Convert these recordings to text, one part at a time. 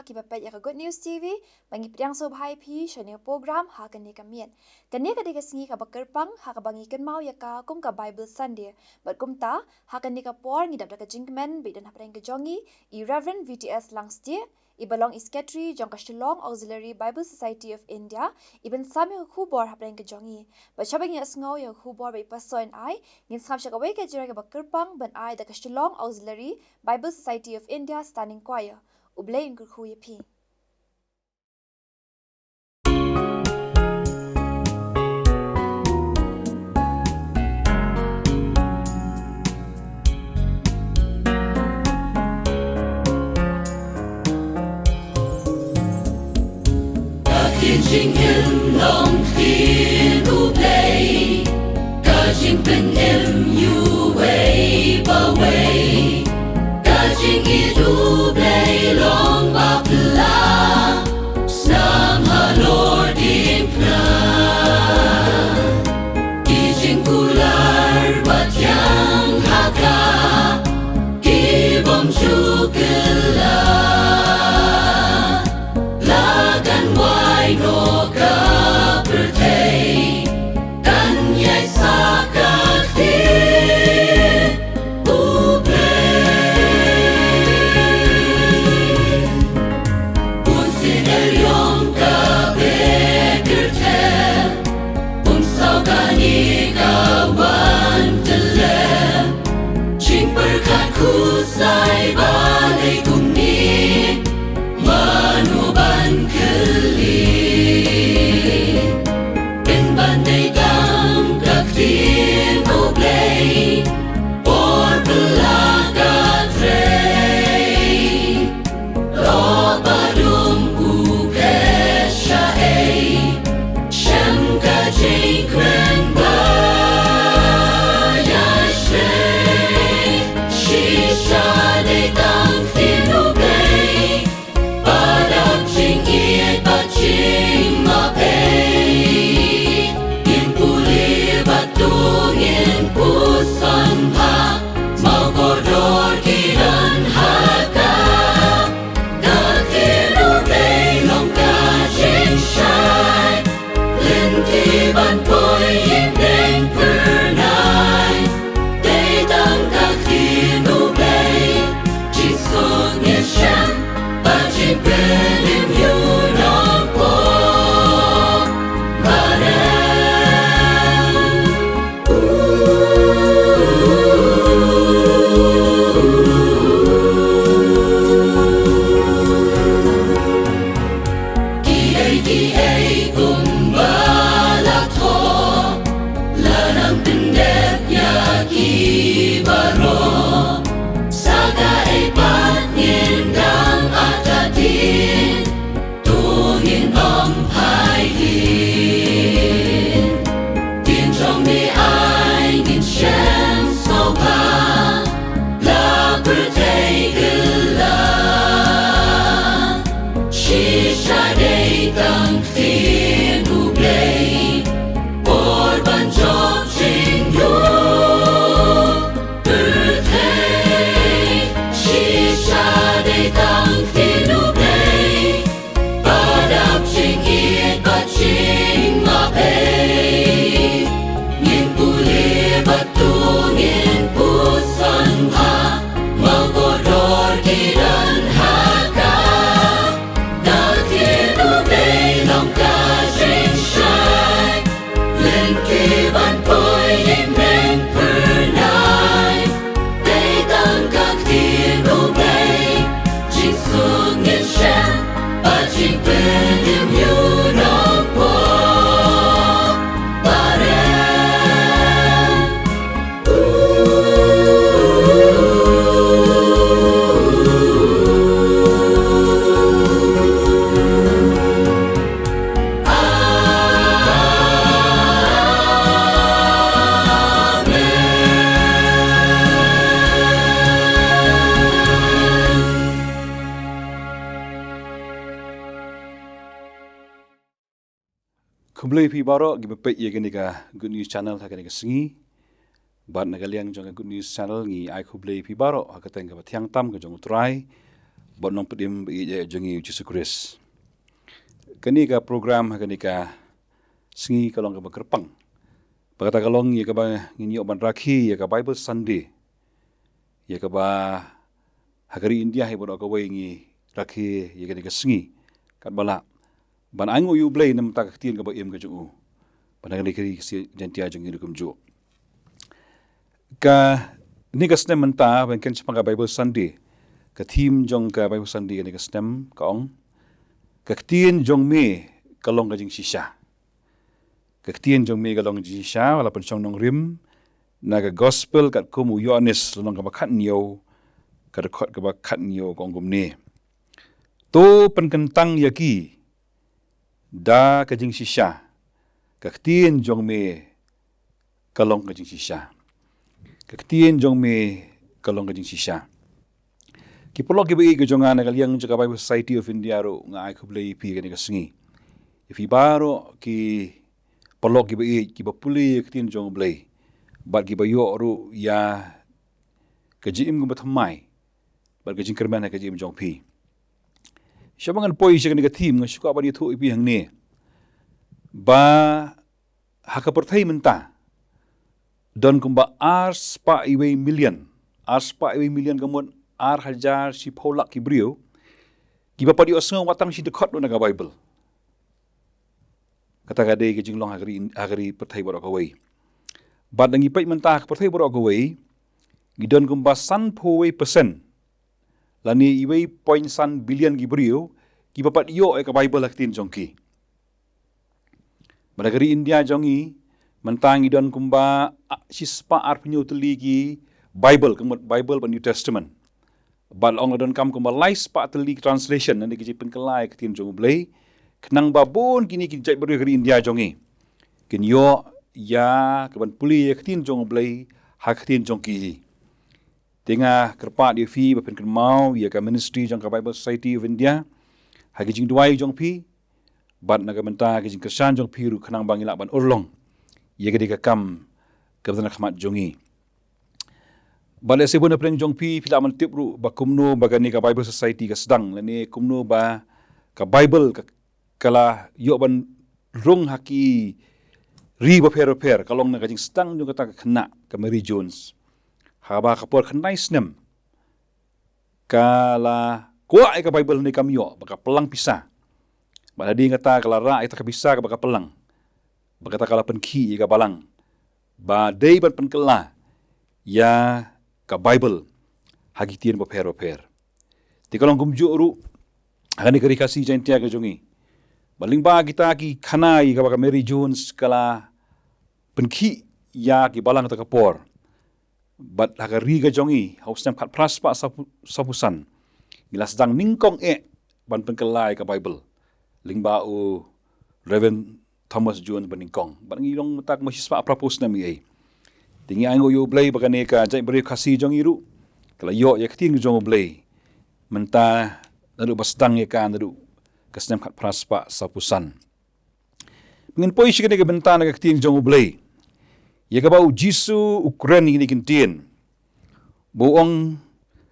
ki bapet ya Good News TV bangi priang so bhai phi shone program ha kan ni kamien kan ni ka de singi ka bakerpang ha ka bangi kan mau ya ka kum ka Bible Sunday bat kum ta ha kan ni ka por ngi dap ka jingmen be dan ha preng ka jongi I Reverend VTS Langstie I belong is Secretary Jong Kastilong Auxiliary Bible Society of India Ibn Sami Khubor hapreng ke jongi ba chabang ya sngo ya Khubor ba pasoin ai ngin sam shaka we ke jira ke bakerpang ban ai da Kastilong Auxiliary Bible Society of India standing choir uble in khu ye phi Chinh im lòng thiên u play ca chinh bên em you way ba way ca chinh I du play long ba pla sam ha lord in plan ki chinh kular ba tiang ha ka ki bom chu kala no ka pertei kan yai sa ka ti u play un sinerion ka bekerte sao ka ni ka wan tele ching berkat ku sai balai kum ni manu ban keli Tin oblay por pelaga trei lo badum ku kesha shem ka jay kren ba ya shay shisha de tang tin oblay badam ching iet ba ching ma pay Tungin pusan pa mau kodor kiran haka Dakinu bay long ka jing shai Linti ban poi yin den pernai Day dang ka kinu bay Jisung yin shem ba jing benim yun on po Kumblay pi baro gibepe ye gani ka Good News Channel ha gani ka singi ban nagaliang jong Good News Channel ngi ai kumblay pi baro ha ka teng ka tiang tam ka jong utrai Bot nong pedim iya jongi Yesus Kristus. Kani ka program kani ka sengi kalong ka bakerpang. Bagata kalong ya ka ba ngini oban rakhi ya ka Bible Sunday. Ya ka ba hagari India he bot ka ngi rakhi ya kani ka sengi. Kat bala. Ban ango yu blay nam ta ka tien ka ba em ka ju. Ban kani kari si jantia jongi dukum ju. Ka ni ka snem menta ban kan sepang ka Bible Sunday. Ka theme jong ka Bible Sunday ni ka snem kaong. Kaktian jong me kalong kajing sisha. Kaktian jong me kalong kajing sisha walaupun song nong rim naga gospel kat kumu Yohanes long ka bakat niyo kadakot ka bakat niyo kong gumne. To penkentang yaki da kajing sisha. Kaktian jong me kalong kajing sisha. Kaktian jong me kalong kajing sisha. Ki polok ki bagi kejongan nakaliang juga Bible Society of India ro ngai kublai pi kani kasengi. Ifi baro ki polok ki bagi ki bapuli ketin jong blai. Bat ki bayo ro ya kajim gum batmai. Bat kajing kerman kajim jong pi. Syabangan poi kani ka team ngasuka ba thu ipi hang ne. Ba haka perthai menta. Don kumba ars pa iwe million. Ars pa iwe million kamon ar hajar si polak ki brio ki bapa di osng watang si dekot no naga Bible kata gade ki jinglong hagari perthai borok away bad ngi pai mentah perthai borok away gidon kumbasan phowe persen lani iwei point san billion ki brio ki bapa dio ka Bible laktin jongki Madagari India jongi mentang gidon kumba sispa ar penyu teli ki Bible kemut Bible pan New Testament Bal ong adon kam kumalai spa teli translation nanti kiji penkelai ketin jong blai kenang babon kini kini jai beri dari India jongi kin yo ya keban puli ketin jong blai hak ketin jong ki tengah kerpat dia fi bapen ken mau ya ka ministry jong ka Bible Society of India hak jing duai jong pi bat naga menta kiji kersan jong pi ru kenang bangila ban urlong ya gedi ka kam kebetulan khmat jongi Balik sebut na peleng jong pi pila man tip ru ba kumno bagani ka Bible Society ka sedang lani kumno ba ka Bible ka kala yo ban rung haki ri ba per kalong na kajing sedang jong kata kena ka Mary Jones ha ba ka por khnai snem kala kuai ka Bible ni kamyo ba ka pelang pisa ba di ngata kala ra ita ka bisa ka ba ka pelang ba kata kala penki ka balang ba dei ban penkela ya ka Bible hagi tien ba per. Ti kalong gumju ru hagani kari kasi jantia ka jongi. Baling ba kita ki khanai ka Mary Jones kala penki ya ki balang ta kapor. Bat hagari ka jongi haus nam khat praspa sapusan. Gilas dang ningkong ban penkelai ka Bible. Lingba u Reverend Thomas Jones baningkong. Ban ngilong tak masispa propose na mi Tingi ango yo blay bagane ka jai beri kasi jong iru. Kala yo ya keting jong blay. Menta nadu bastang ya ka nadu kasnem kat praspa sapusan. Ngin poi shikane ka benta na keting jong blay. Ya ka bau Jisu Ukraine ini kintien. Buong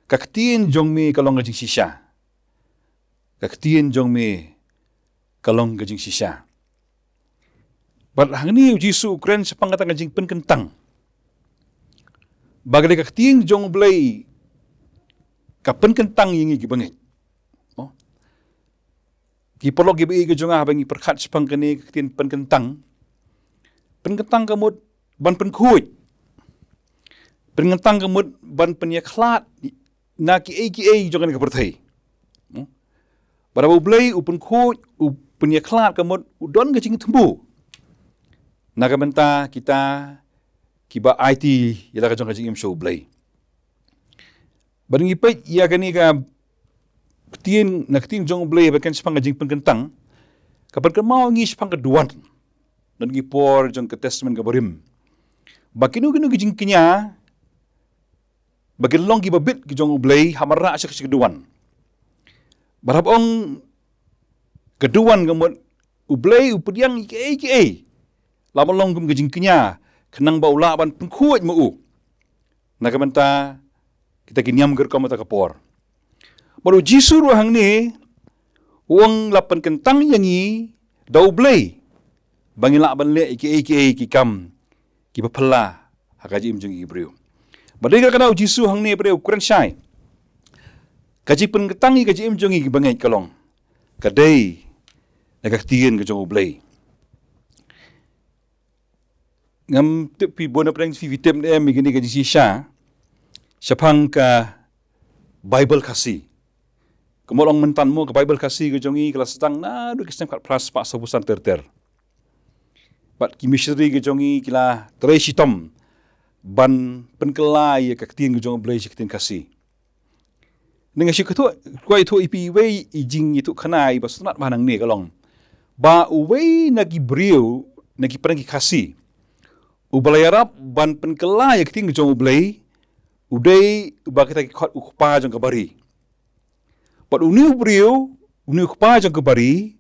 kaktiin jong me kalong gajing sisha. Kaktiin jong me kalong gajing sisha. Bat hangni Jisu Ukraine sepang kata gajing penkentang. Bagai kakting jong blay kapen kentang yingi gibangit. Oh. Ki polok gibi ke jonga bangi perkhat sepang kene kaktin pen kentang. Pen kentang kamut ban pen kuit. Pen kentang kamut ban pen yaklat na ki jonga ni kaperthai. Oh. Bara blay upen kuit upen yaklat kamut udon gajing tumbu. Naga benta kita kiba IT yala ka jong kajing im show blay. Baring ipay ya kani ka naktin jong blay bakan sepang kajing penkentang kapan ka mau ngi sepang keduan dan gi por jong ke testament ka barim. Bakinu kajing kenya bakin long gi babit ki jong blay hamara asya keduan. Barabong keduan gamot ublay upediang ike lama long kum kajing kenya kenang ba ula ban pengkuat mu nakamenta kita kinyam ger kamata kapor Baru jisu ruang ni, uang lapan kentang yangi, dau blay. Bangin lak ban le ki kam, ki papala, hakaji imjung Ibreu. Badai kana jisu hang ni pada ukuran syai. Kaji pen ketangi kaji imjung ki bangai kalong. Kadai, nagak tien ke jong blay. Ngam tepi bona prang fi vitem em gini kaji sisha. Siapang ka Bible kasih. Kemolong mentanmu ke Bible kasih ke jongi kelas setang na du kisem kat pras pak sabusan terter. Bat ki missionary ke jongi kila Tracy Tom ban penkelai ke ketien ke jong blay ketien kasih. Dengan si ketua kuai tu ipi wei ijing itu kanai bas sunat bahanang ni kalong. Ba wei nagi beriu nagi pergi kasih. Ubalayarap ban penkelai ke ketien ke jong blay udai ba kita kot ukpa jong kabari. Pat uniu beriu, uniu ukpa jong kabari,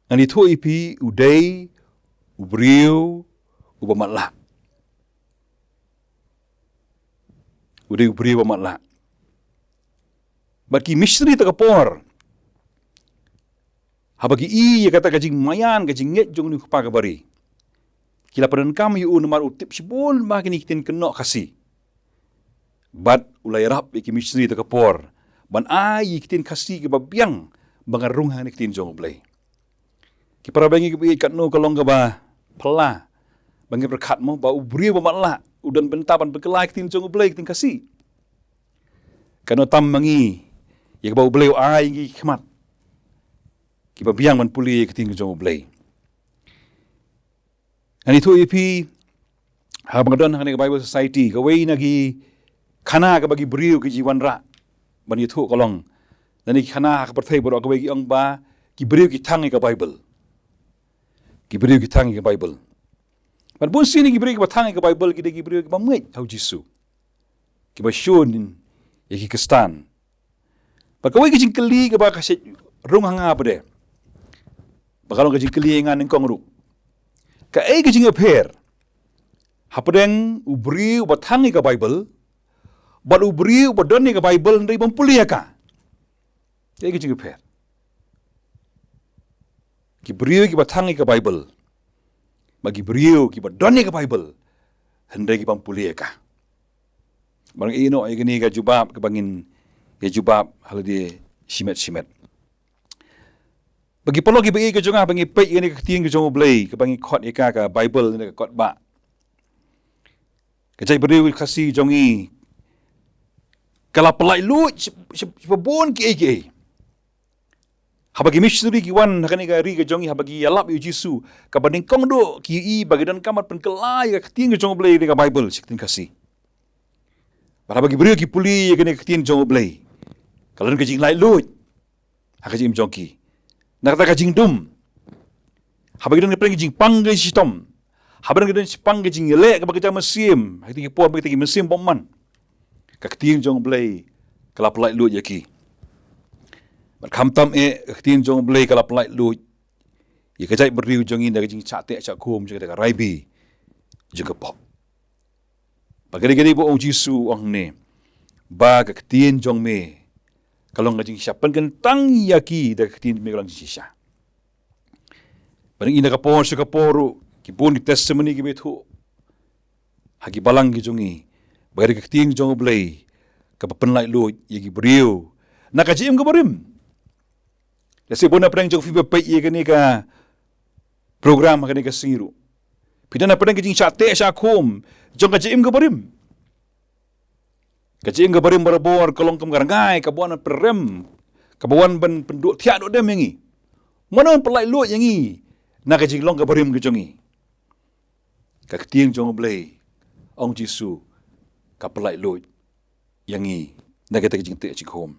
ani tu ipi udai uberiu ubamatla. Udai uberiu ubamatla. Bagi missionary takapor. Habagi i kata kajing mayan kajing nget jong uniu ukpa kabari. Kila padan kami u nomor utip sibul makin ikitin kenok kasih. Bat ulai rap iki missionary takapor. Ban ai ikitin kasih ke babiang bangarung han ikitin jong blay. Ki para bangi ke kat no kalong ke ba pela. Bangi berkat mo ba ubri ba matla udan bentapan bekelai ikitin jong blay ikitin kasih. Kano tam mangi ya ke ba blay ai ngi khmat. Ki babiang ban puli ikitin jong blay. Ani tu ipi ha bangadon han Bible Society ke wei nagi khana ke bagi beriu ke jiwan ra. Ban itu kolong. Dan iki khana ka perthai bodo ka bagi ong ba ki beriu ki thang ka Bible. Ki beriu ki thang ka Bible. Ban bun sini ki beriu ki thang ka Bible ki ki beriu ki bamwet hau Jisu. Ki ba shun ya ki kestan. Ba ka ki jingkeli ka ba ka set rung hanga ba de. Ba kalong ka jingkeli ngan kong ru. Ka ai ki jingapher. Hapadeng uberiu ba thang ka Bible. Balu beriu badoni ke Bible ndai mampulia ka. Jadi kita per. Ki beriu ki batangi ke Bible. Bagi beriu ki badoni ke Bible. Hendai ki mampulia ka. Barang ino ai gini ka jubab ke bangin ya jubab hal dia simet. Bagi polo ki bagi ke jongah bagi pe gini ke tiang ke jong blay ke bagi khot ika ka Bible ni ke khot ba. Kecai beriu kasih jongi kalau pelai lu sebabon ki. Habagi missionary ki wan hakani ka ri ka jongi habagi yalap yu Jisu ka banding kong do ki i bagi dan kamat penkelai ka keting jong blay ka Bible siktin kasih. Habagi beriu ki puli ka ni keting jong blay. Kalau ka jing lai lu hakaji im jongki. Nak kata ka jing dum. Habagi dan ka jing panggai sistem. Habagi dan panggai jing yelek ka bagi jam mesim. Hakti ki po bagi mesim bomman. Kaktiin jong blay kalap light lut yaki. Berkam tam kaktiin jong blay kalap light lut. Ya kajai beriu jong inda kajing cak kum jong ka raibi jong ka pop. Bagari-gari bo ong Jisu ong ne. Ba kaktiin jong me. Kalong kajing siapan kentang yaki da kaktiin me kalong sisa. Barang inda ka por ka poru kipun ki testimony ki betu. Hagi balang ki jongi. Bagari kakting jong blay kapapenlai lu yagi beriu nakajim ka barim dasi bona prang jong fiba pai yegani ka program ka ni ka siru pidana prang kajing chate syakum jong kajim ka barim barabor kolong kam garangai ka buan perem ka buan ban penduk tiak do dem yangi monon pelai lu yangi nakajing long ka barim ka jongi kakting jong blay ong Jisu kapelai load yang ni nak kita jing tek home.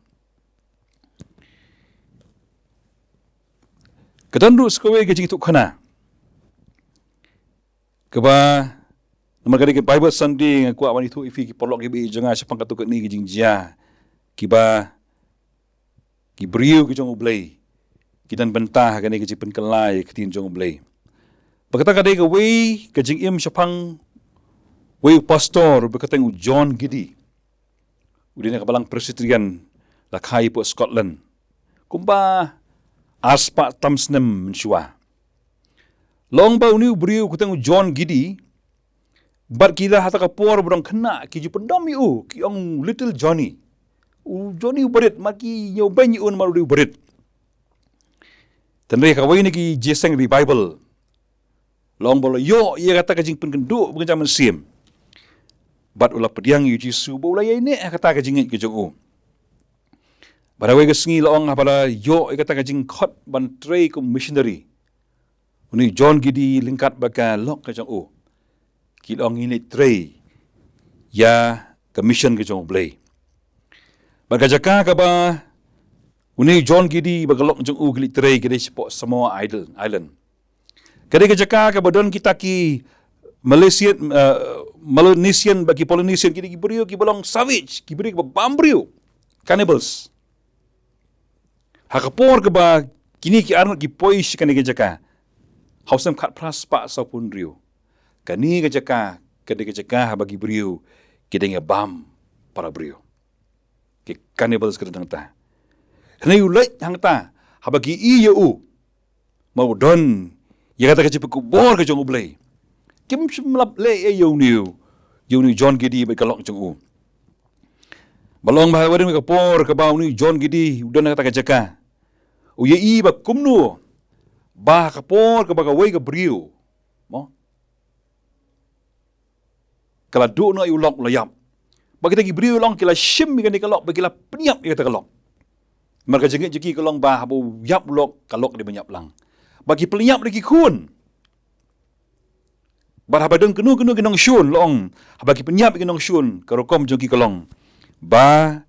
Ketandu sekowe ke jing tuk khana. Keba nama kali ke Bible Sunday ngaku awan itu ifi ki polok ki bi jangan sepang katuk ni ke jing jia. Kiba ki beriu ki jong blay. Kitan bentah kani ke jipen kelai ke tin jong blay. Pakata kadai ke wei ke jing im sepang wei pastor berkata John Gidi. Udina kapalang presbyterian lakai po Scotland. Kumpa aspa tamsnem mensyua. Long bau ni beriu kutang John Giddy, bat kita hata kapor berang kena ki pendam yu ki ong little Johnny. Johnny berit maki yo banyi un malu berit. Tenre kawai ni ki jeseng di Bible. Long bolo yo ia kata kajing pengendu bukan zaman sim. Bat ulah pediang yu Jisu bola ye ne kata kajing ke jo. Badawai ke sengi long apala yo ia kata kajing khot ban tray ko missionary. Uni John Giddy lingkat baka lok ke jo. Kilong ini tray ya commission ke jong blay. Baka jaka ka ba uni John Giddy baka lok jong gili tray ke spot Samoa Island. Kade ka jaka ka badon kita ki Melanesian bagi Polynesian ki beriu ki bolong savage ki beriu ki bambrio cannibals. Hakapor ke ba kini ki arnot ki poish kane ka jaka. Hausam kat pras pa sa pun riu. Kani kejaka, kade kejaka bagi beriu, kita bam para beriu. Ke cannibals kedang ta. Kena ulai hang ta, habagi iya mau don, ya kata kecip kubor ke jong ublay. Kim semlap le you ni John Giddy bagi kalok jong Balong bahawa ni kapor ke bau ni John Giddy, udah kata kejaka. Uye i ba kumnu, bah kapor ke bagawai ke beriu. Kalau duk nak ulok layap. Bagi kita beri ulong kila shim ikan kalok bagi la penyap kita kalok. Mereka jengit jeki kalong bah habu yap ulok kalok di banyak lang. Bagi penyap lagi kun. Bar habadeng kenu genong syun long. Bagi penyap genong syun karokom jengki kalong. Ba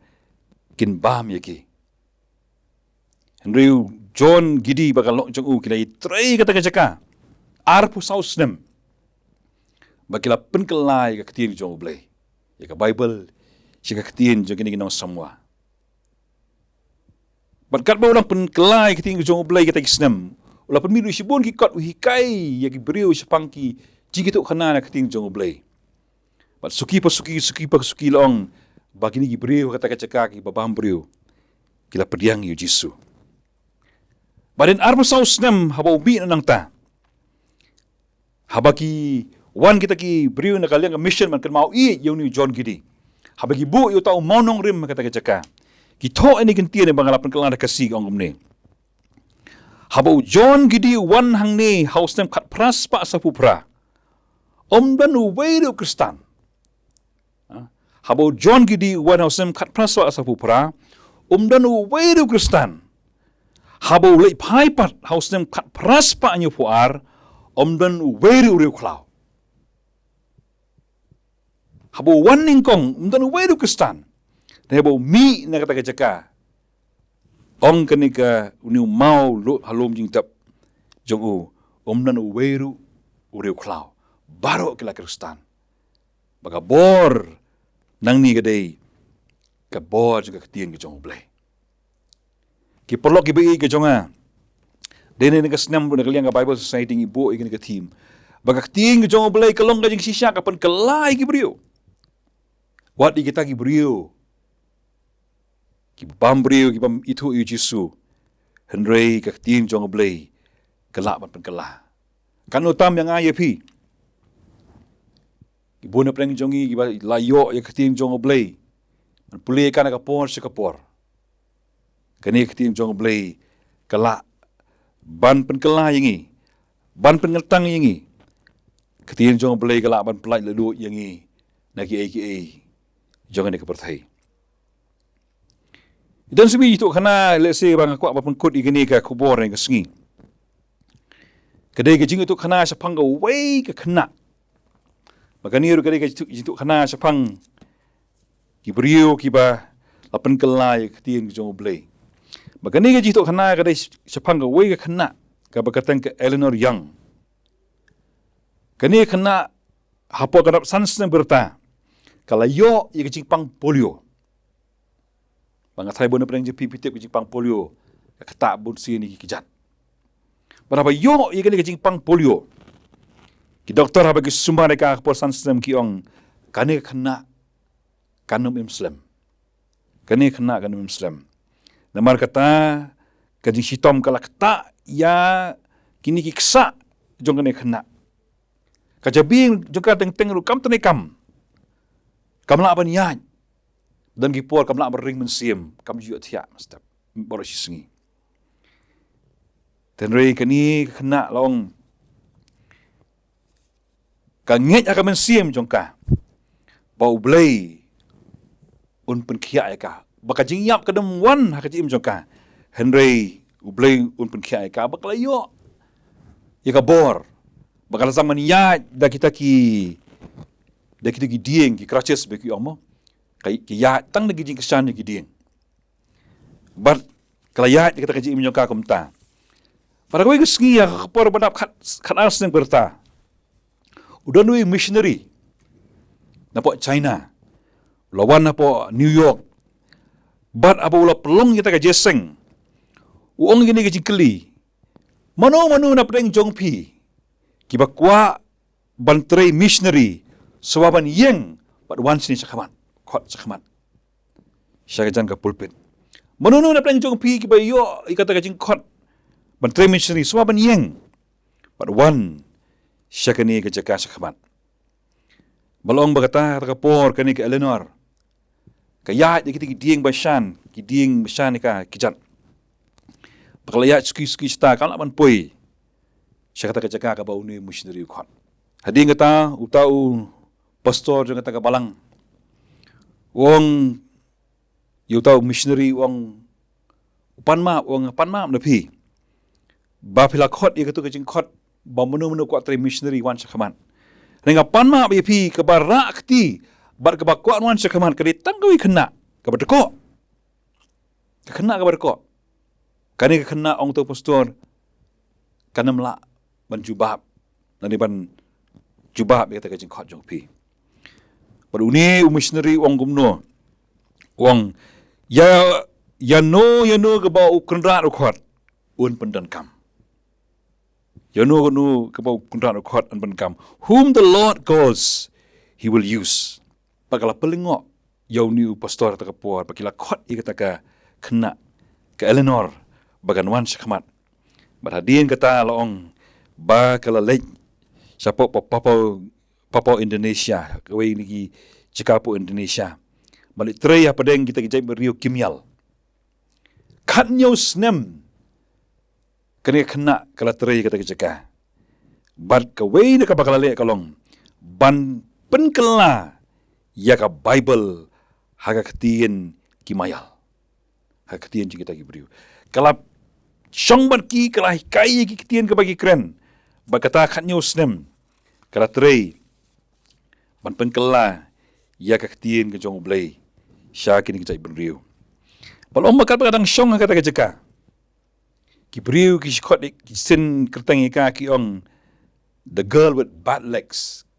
kin bam yaki. Henry John Giddy bakal lok jeng kila tray kata kejaka. Arpu sausnem. Bagilah penkelai ke ketiin jong blay. Ya ke Bible, jika ketiin jong kini semua. Berkat ba orang penkelai ketiin jong blay kita kisnem. Ulah pemilu sibun ki kot uhikai ya ki beriu sepangki jika tu kena nak ketiin jong blay. Bat suki long bagi ni ki beriu kata kecekak ki babam beriu. Kila pediang yu Jisu. Badan arba saus nem haba ubi nang ta. Habaki wan kita ki beriu nak kalian ke mission man kan mau yang ni John Giddy. Habagi bu yu tau mau nong rim kata kecaka. Kita ini kentian yang bangalapan kelang kasih orang ni. Habau John Giddy wan hang ni haus nem kat pras pa sa pupra. Dan uweiru Kristan. Habau John Giddy wan haus nem kat pras pa sa pupra. Dan uweiru Kristan. Habau lei pai pat haus nem kat pras pa nyu puar. Dan uweiru riu klau. Habau wan ningkong dan uweiru Kristan. Dan habau mi na kata kecaka. Ong kenika uniu mau lo halom jing tap jong dan uweiru uriu klau. Baru kila Kristan. Baka bor nang ni kadai ka bor juga ketien ke jong blay. Ki perlo ki bei ke jonga. Dene ni kasnam bu nakaliang ka Bible Society ibu ikan ke team. Baka ketien ke jong blay kalong ka jing sisya kapan kelai ki beriu. Wat di kita ki beriu. Ki bam beriu ki bam itu yu Jisu. Henry ka ketien jong blay kelak pan kelah. Kan utam yang aye pi. Ibu na preng jongi ki layo ya ketien jong blay. Man pulih kan ka por se kapor. Kani ketien jong blay kelak ban pen kelah yangi. Ban pen ngetang yangi. Ketien jong blay kelak ban pelai ledu yangi. Naki AKA jangan dikepertai. Dan sebi itu kena let's say bang aku apa pun kod igini ka kubor yang kesengi. Kedai kecing itu kena sepang ke way ke kena. Maka ni kedai kecing itu kena sepang kibrio kiba lapan kelai ketien jong blay. Maka ni kecing itu kena kedai sepang ke way ke kena. Ka berkatan ke Eleanor Young. Kani kena hapo kadap sansna berta. Kalau yo ia kecing pang polio. Bang atai bona preng je pipitip kecing pang polio. Ketak bun sini kejat. Berapa yo ia kecing pang polio. Ki doktor habagi sumber mereka hapo sansna kiong kani kena kanum Muslim. Kani kena kanum Muslim. Namar kata kajing sitom kalak tak ya kini kiksa jong kene kena. Kajabing juga teng ru kam tene kam. Kam la ban yan. Dan gipor kam la bering mensim kam ju tia mastap. Boro singi. Tenrei kani kena long kanget akan mensim jong ka. Bau blai un pen kia ka. Baka jingyap kadem wan hakajim jong ka. Henry ublay un pen kia ka bakla yo. Ya ka bor. Bakal zaman ya da kita ki dieng ki crutches be ki omo. Kai ki ya tang da gijing kesan ki dieng. But kala ya kita kaji imyo ka kumta. Para kowe gisngi ya por badap khat as nang berta. Udah nui missionary. Napo China. Lawan napo New York. But apa ulah pelong kita ka jeseng. Uong gini ka jingkeli. Mano na pedeng jongpi. Kiba kwa bantrei missionary sawaban yeng pat wan sini sakamat. Kot sakamat. Syagajan ka pulpit. Mano na pedeng jongpi kiba yo ikata ka jing kot bantrei missionary sawaban yeng pat wan syagani ka jaka sakamat. Balong bagata takapor kani ka Eleanor. Kaya kita dieng basan, dieng basan ka kijat. Pakalaya suki sta kan laban poi. Saya kata jaga ka bau ni missionary khot. Hadi ngata utau pastor jeng kata ka balang. Wong utau missionary wong pan ma na pi. Ba pila khot ia katu ka jing khot ba menu kuat tri missionary wan sakaman. Renga pan ma bi pi ka bara akti bar ka ba kuat wan sakaman ka ditanggawi kena ka berdeko. Kena ka berdeko. Kani kena ong tu pastor kana mla ban jubab nani ban jubab kata ka jing khot jong pi. Padu ni missionary wong gumno wong ya no ka ba ukendra khot un pendan kam. Ya no ka ba ukendra khot un pendan kam. Whom the Lord calls he will use. Pagala pelingok yau ni pastor ta ka por pakila khot i kata ka kena ka Eleanor bagan wan sakamat. Berhadian kata loong ba kala lej sapo papa Indonesia kawe ni cikapo Indonesia. Balik trei apa deng kita kijai Rio Kimial. Katnyo snem kena kala trei kata kijaka. Bad kawe ni ka bakala le kalong ban penkela ya ka Bible haga ketien kimayal. Haga ketien kita Brio. Kalau syong ban ki kalah kai ki ketien ke bagi keren. Bakata khatnyo snem. Kala trei ban penkela ya ka ketien ke jong blai. Sya kini kita Brio. Balom bakal kadang syong kata kejeka. Ki Brio ki skot ki sin kertang ika ki ong the girl with bad legs.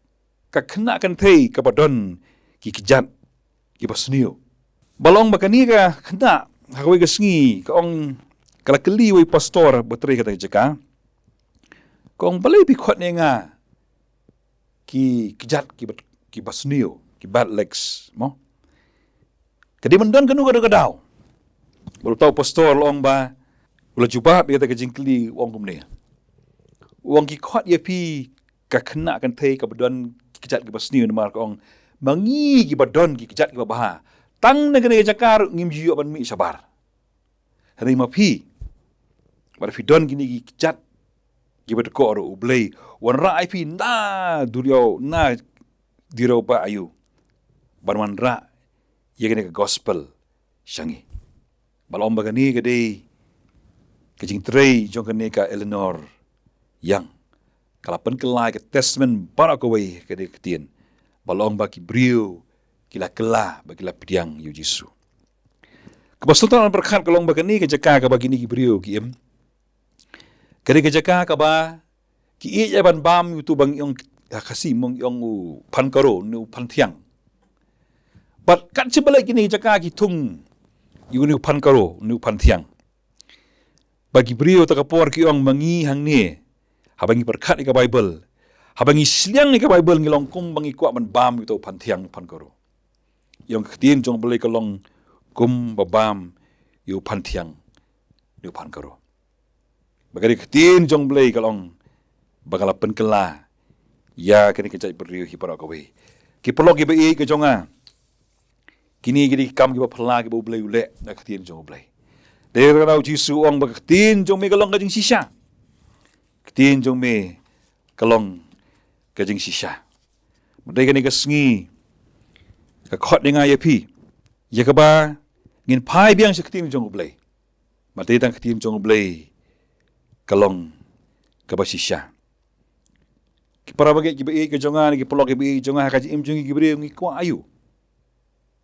Ka kena kan thei ka badon ki kijat ki basnio. Balong bakani ka kena hawe ka sngi ka ong kala keli wei pastor betri kata jeka. Kong balai bi khot ne nga ki kijat ki basnio ki bad legs mo. Kadi mendon kanu kadau. Baru tahu pastor long ba ula jubab kata ka jingkli wong kumne. Wong ki khot ye pi ka kena kan thei ka badon kijat ki basnio mar ka ong mangi ki badon ki kijat ki baha. Tang na kene jakar ngimji ban mi sabar. Hari mapi. Bar fidon gini ki kijat ki badko ro ublei wan ra ip na durio na diro ba ayu. Bar man ra ye kene ka gospel syangi. Balom bagani gede kejing trei jong kene ka Eleanor yang kalapan kelai ke testament barakawai kede ketien. Balong baki Brio kila kela bagi la pidiang yu Yesu. Kebesutan berkat kalong bagani ke jaka ka bagi ni Brio ki em. Kede ke jaka ka ba ki e ban bam yu tu bang yong kasih mong yong pan karo nu pan tiang. But kat sebalik kini jaka ki tung yu nu pan karo nu pan tiang. Bagi Brio takapor ki yong mangi hang ni habangi berkat ka Bible. Habangi siliang ni ka Bible ngilong kum bangi kuat man bam yu tu pan tiang pan karo. Yang ketien jong boleh kalong kum babam yu pan tiang yu pan karo. Bagari ketin jong blay kalong bagala penkela ya kini kecai beriu hipara kawe. Ki perlu ki bei ke jonga. Kini gidi kam ki pala ki blay ule na ketin jong blay. Dere rau Jisu ong bag ketin jong me kalong kajing sisa. Ketin jong me kalong kajing sisa. Badai kini kesengi ka khot dengan yapi. Ya kaba ngin pai biang seketin jong blay. Badai tang ketin jong blay kalong kaba sisa. Para bagi kibai ke jongan ki pelok kibai jongan kaji im jongi kibai ngi kwa ayu.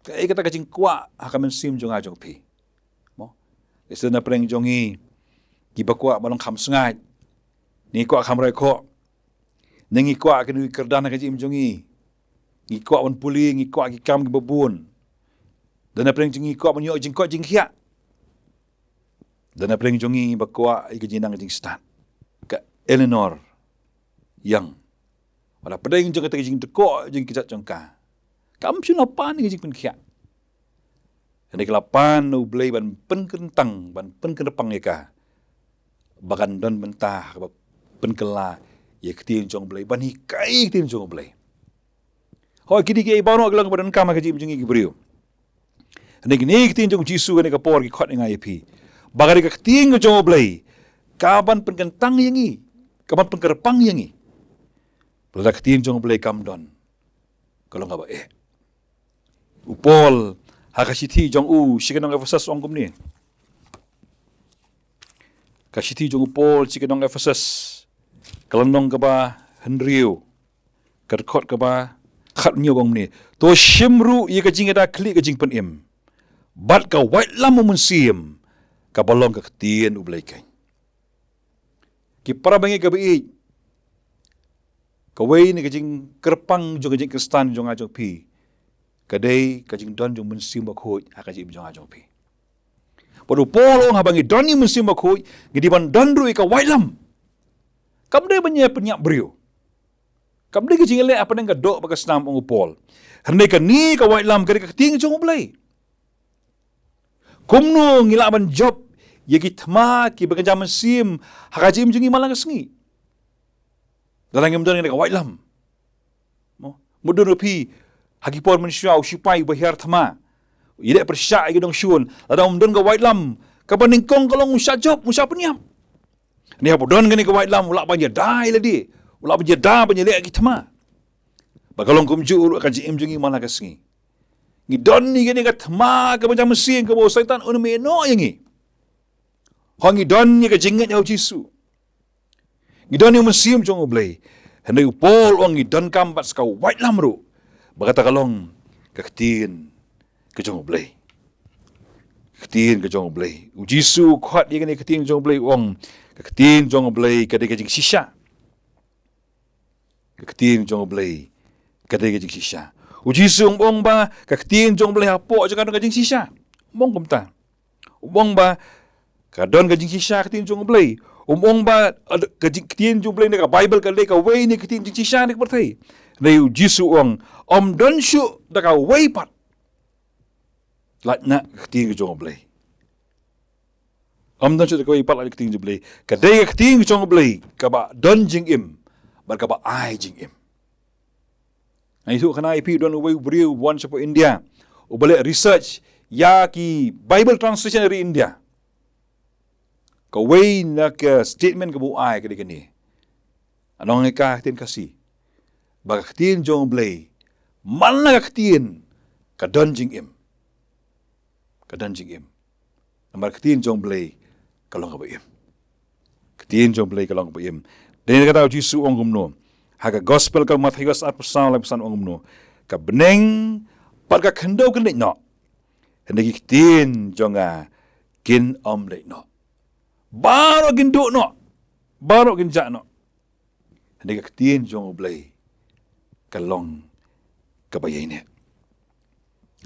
Kai kata kajing kwa hakamen sim jonga jong pi. Mo. Isna preng jongi ki bakwa balong kham sengai. Ni kwa kham roi kho. Nengi kwa kenu kerdan kaji im jongi. Ngi kwa on puli ngi kwa ki kam ki babun. Dan preng jongi kwa menyo jing kwa jing khia. Dan preng jongi bakwa ki jinang jing stan. Ka Eleanor yang wala pedang jong kata jing teko jing kijat jongka. Kam suna pan jing pen khia. Ini kelapan nu blay ban pen kentang ban pen kenepang eka. Bagan don mentah pen kela ye ketin jong blay ban hikai ketin jong blay. Hoi kidi ke ibano gelang badan kam ka jing jing gibriu. Ini kini ketin jong Jisu ne ka por ki khot ngai pi. Bagari ka ketin jong blay. Kaban pen kentang yangi. Kaban pen kerepang yangi. Peladak ketin jong blay kam don. Kalau ngaba Upol hakasiti jong sikenong Efesus ong kum ni. Kasiti jong upol sikenong Efesus. Kalanong kaba Henriu. Kerkot kaba khat nyo gong ni. To shimru ye ka jing ada klik ka jing pen im. Bat ka white lam mun sim. Ka balong ka ketin u blay kai. Ki para bangi ka bi kawai ni kajing kerpang jong kajing kristan jong ajong pi. Kadai kajing don jong mensim bakhoi akajing jong ajong pi. Padu polo ngabangi don ni mensim bakhoi ngidi ban don ru ka wailam. Kam dai banya penyak brio. Kam dai kajing ele apa nang ka dok bagas nam ong pol. Hernai ka ni ka wailam kari ka ting jong blai. Kumno ngila ban job ye ki thma ki baga mensim hakajim jongi malang sengi. Dalam yang benar ka white lam. Mudun rupi hagipor manusia usipai bahar thama. Ide persya idong syun. Dalam mudun ka white lam ka baningkong kalong usah job usah peniam. Ni apa don gani ka white lam ulak banja dai ladi. Ulak banja da banja lek ki thama. Bagalong kumju ka jim jungi mana ka sengi. Ni don ni gani ka thama ka banja mesin ka bo syaitan un meno yangi. Hangi don ni ka jingat yau Jisu. Ngidon yung musim jong oblay. Henday upol ang ngidon kampat sa white lamro. Bagata kalong kaketin ke jong oblay. Kaketin ke jong oblay. U Jisu kuat dia kini kaketin jong oblay ong kaketin jong oblay kadai kajing sisa. Kaketin jong oblay kadai kajing sisa. U Jisu ong ba kaketin jong oblay hapo jangan kajing sisa. Mong kumta. Ong ba kadon kajing sisa kaketin jong oblay. Ong ba ketin jong blay ka Bible ka le ka way ni ketin jing sisa ni pertai. Nei Jisu ong don shu da ka way pat. Lat na ketin jong blay. Don shu da ka way pat la ketin jong blay. Ka dei ketin jong blay ka ba don jing im. Ba ka ba ai jing im. Ai tu kana IP don way briu one for India. Ubale research ya ki Bible translation dari India. Kawai nak statement kebu ai ke dikini. Anong ka tin kasi. Bag tin jong blay. Mana ka tin ka donjing im. Ka donjing im. Namar tin jong blay kalong ka im. Tin jong blay kalong ka im. Den kata Jisu ong gumno. Haga gospel ka Matius 4:9 ong gumno. Ka beneng par ka kendo kenik no. Hendak tin jonga kin om lek no. Baru genduk no. Baru genjak no. Hendak ketin jong oblay. Kalong kabayay ni.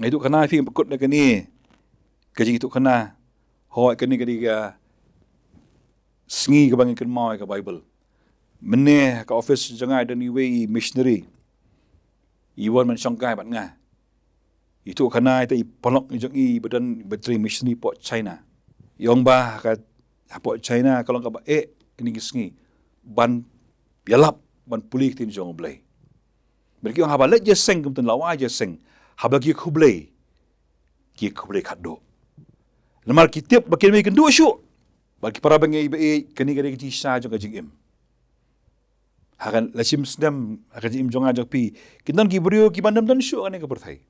Itu kena fi bekut na kani. Kajing itu kena. Hoi kani kadiga. Sengi kabangin kan mau ka Bible. Meneh ka office jangai dan iwe missionary. Iwan man syangkai bat nga. Itu karena itu polok jong i badan betri missionary pot China. Yong bah kat pot China kalau ka ini gisngi ban yalap ban pulih tin jong blai. Berki orang haba let je seng kum ten lawa je seng. Haba ki kublai. Ki kublai kaddo. Lemar kitip bakin me kendo syu. Bagi para bengai be kani gade ki sa jong ka jing im. Hakan lachim sdam hakan jing im jong ajak pi. Kinan ki brio ki bandam dan syu ane ka perthai.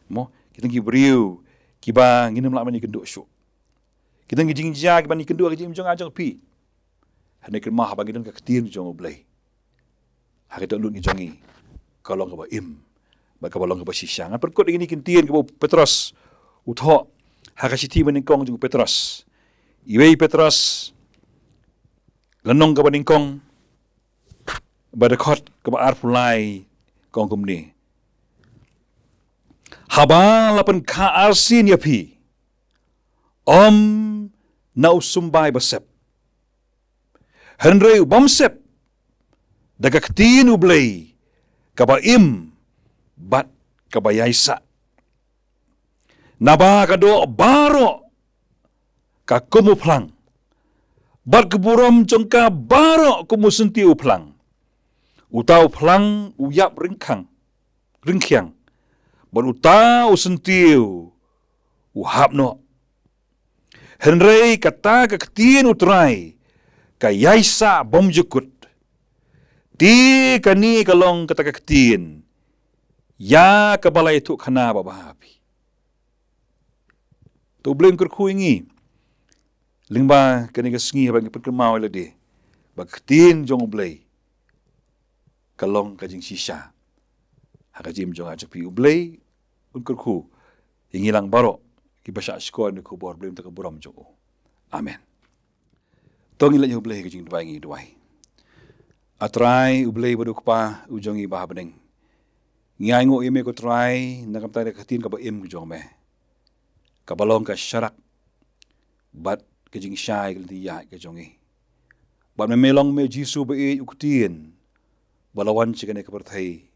Mo kita ki brio ki ba nginum la mani kendo syu. Kita ngi jing ja ki ban kendo ka jing im jong ajak pi. Hane ke mah bagi dan ka ketin jong blai. Hakan tak lu ngi jongi. Kalau ka ba im. Ba ka balong ka ba sisang. Perkot ini kintien ka Petros. Utho hakasiti meningkong jong Petros. Iwei Petros lenong ka baningkong badakot ka ba arpulai kong kumni. Haba lapan ka arsin yapi. Na usumbay basep. Henry ubamsep. Dagaktin ublay. Kabaim. Bat kabayaysa. Naba kado baro. Kakumuplang. Bat keburam jengka baro kumusunti uplang. Utau plang uyap ringkyang. Ban utau sentiu uhapno. Henry kata keketin utrai. Kayaisa bom jukut. Ti kani kalong kata keketin. Ya kabalai itu kana babahapi. Tu blame kerku ingi. Lingba kani kesengi bagi perkemau lade. Baktin jong blay. Kalong kajing sisa. Hakajim jong ajak pi ublay. Unkerku. Ingilang barok. Kibasya skor ni kubor blame tak buram jong. Amen. Tong ilat yung ublay kajing duway ngi duway. Atray ublay baduk pa ujong iba habeng. Ngay ngo ime ko try nakamtay katin ka ba im jong me. Kabalong ka syarak. Bat kajing syay kalitiya kajong i. Bat memelong me jisu ba ukutin. Balawan siya kanay kapartay.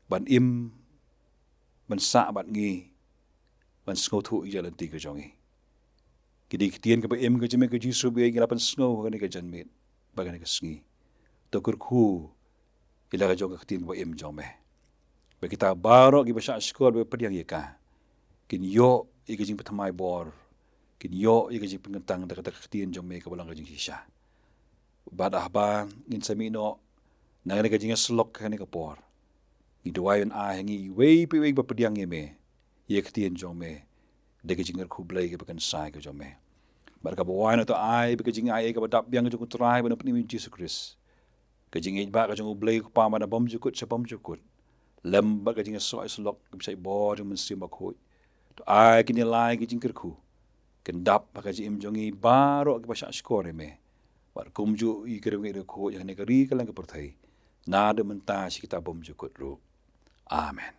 Ban im. Ban sa bat ngi. Ban sngotu ijalan ti kajong i. Kidi kitian ka ba im kajing me ka jisu ba ginapan sngo kanay kajanmit. Baganay kasengi. Tokurku. Ila kajong ka kitian ka ba im jong me. Bagi kita barok iba sya skor ba padiang yaka. Kinyo ikajing patamay bor. Kinyo ikajing pengentang dakat ketian jong me kabalang kajing sisa. Badah ba ngin samino nang kajing slok kani kapor. Iduwayon hangi wei piwei ba padiang yeme. Ye ketian jong me. De kajing kublay ka bakan sai ka jong me. Barka bawain to ai kajing ai ka badap biang jong try ba napni Jesus Christ. Kajing ba kajing ublay ko pa mana bom jukut sa bom jukut. Lembat kajing soy slok bisa bor mensi makoi. To ai kini lai kajing kerku. Kendap kajing imjongi baro ke pasya skore me. War kumju i kereng ko yang negeri kalang kepertai. Nada mentah si kita bom jukut ru. Amen.